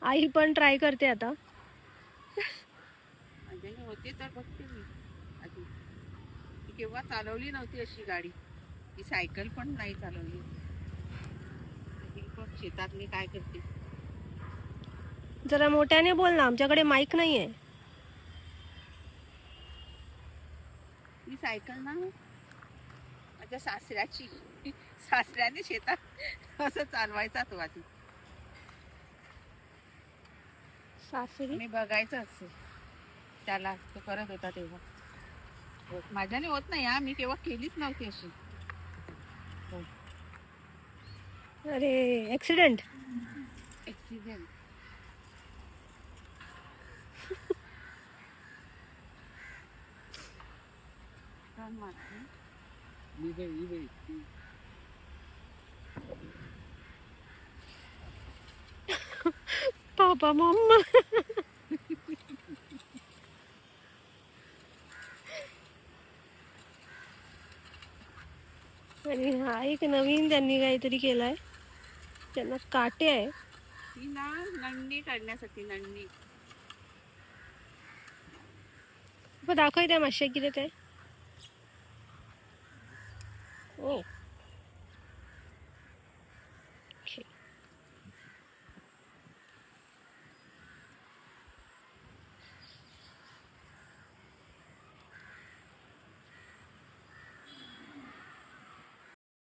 आई पण ट्राय करते आता. माझ्याने होते तर बघते मी आधी. ती केव्हा चालवली नव्हती अशी गाडी. ती सायकल पण नाही चालवली. ती पण शेतात मी काय करते. जरा मोठ्याने बोल ना, आमच्याकडे माईक नाहीये. ती सायकल ना माझ्या सासऱ्याची. सासऱ्याने शेतात असं चालवायचा तो आधी. सासरी मी बघायचंच त्याला, तो करत होता तेव्हा. माझ्याने होत नाही हा, मी केव्हा केलीच नव्हती अशी. अरे ऍक्सिडेंट. ऍक्सिडेंट. पापा मम्मा. आणि हा एक नवीन त्यांनी काहीतरी केलाय, त्यांना काटे आहे. ती ना नंदी काढण्यासाठी. नंदी दाखव त्या माश्या किती ते.